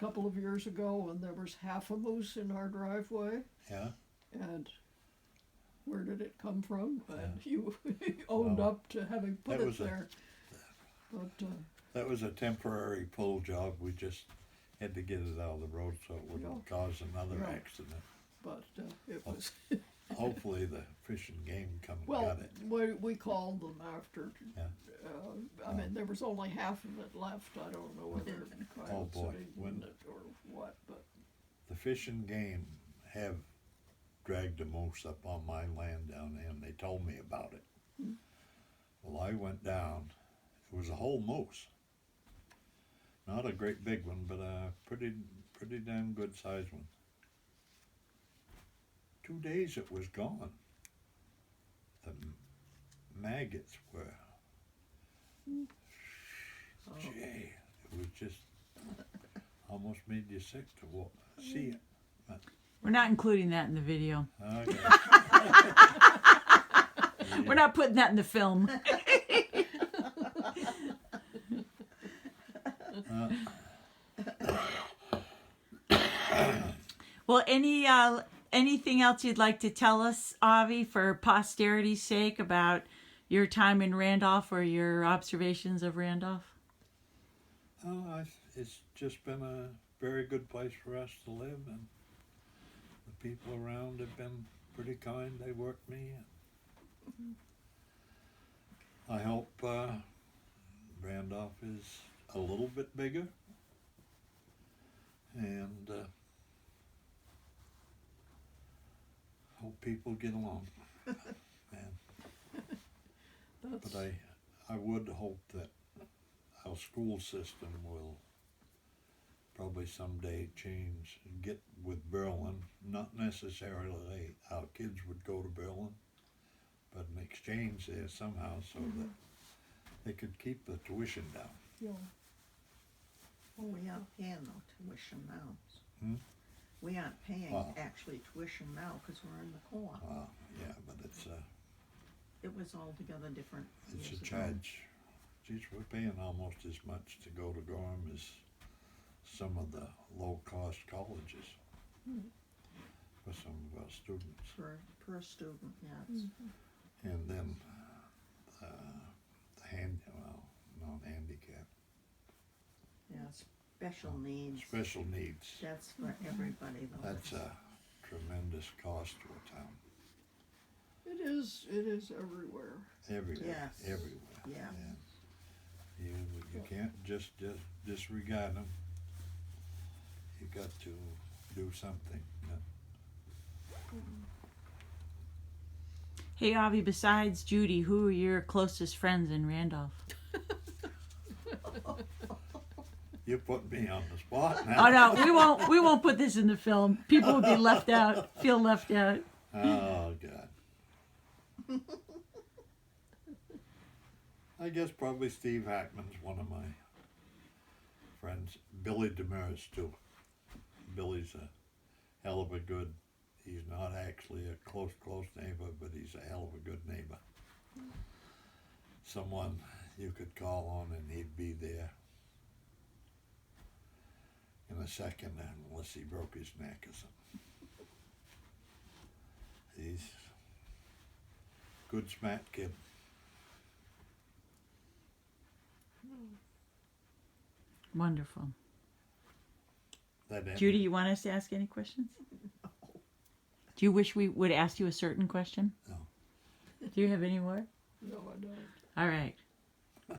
couple of years ago when there was half a moose in our driveway. Yeah. And where did it come from? And Yeah. you owned up to having put it there. But that was a temporary pull job. We just had to get it out of the road so it wouldn't cause another accident. But it was. Hopefully the Fish and Game come and Well, got it. we called them after. Yeah. I mean, there was only half of it left. I don't know whether Oh boy, when it or what, but the Fish and Game have dragged a moose up on my land down there, and they told me about it. Well, I went down. It was a whole moose. Not a great big one, but a pretty damn good sized one. 2 days it was gone. The maggots were, gee, it was just almost made you sick to see it. But, We're not including that in the video. okay. We're not putting that in the film. Well, anything else you'd like to tell us, Auvie, for posterity's sake about your time in Randolph or your observations of Randolph? It's just been a very good place for us to live, and the people around have been pretty kind. They worked me. I hope Randolph is a little bit bigger, and hope people get along. But I would hope that our school system will probably someday change and get with Berlin. Not necessarily our kids would go to Berlin, but an exchange there somehow so that they could keep the tuition down. yeah. Well, we aren't paying no tuition now. Hmm? We aren't paying Wow. actually tuition now because we're in the co-op. Yeah, but it's It was altogether different a years ago. charge. Geez, we're paying almost as much to go to Gorham as some of the low-cost colleges for some of our students. Per student, yes. And then the non-handicap. Yeah, special needs. Special needs. That's for everybody though. That's a tremendous cost to a town. It is everywhere. Everywhere. Yes. Everywhere. Yeah. And you can't just disregard them. You got to do something. Hey, Auvie, besides Judy, who are your closest friends in Randolph? You put me on the spot now. Oh no, we won't put this in the film. People will be left out, feel left out. Oh God. I guess probably Steve Hackman's one of my friends. Billy Demers too. Billy's a hell of a good. He's not actually a close neighbor, but he's a hell of a good neighbor. Someone you could call on and he'd be there in a second unless he broke his neck or something. He's a good, smart kid. Wonderful. That ended. Judy, you want us to ask any questions? Do you wish we would ask you a certain question? No. Do you have any more? No, I don't. All right.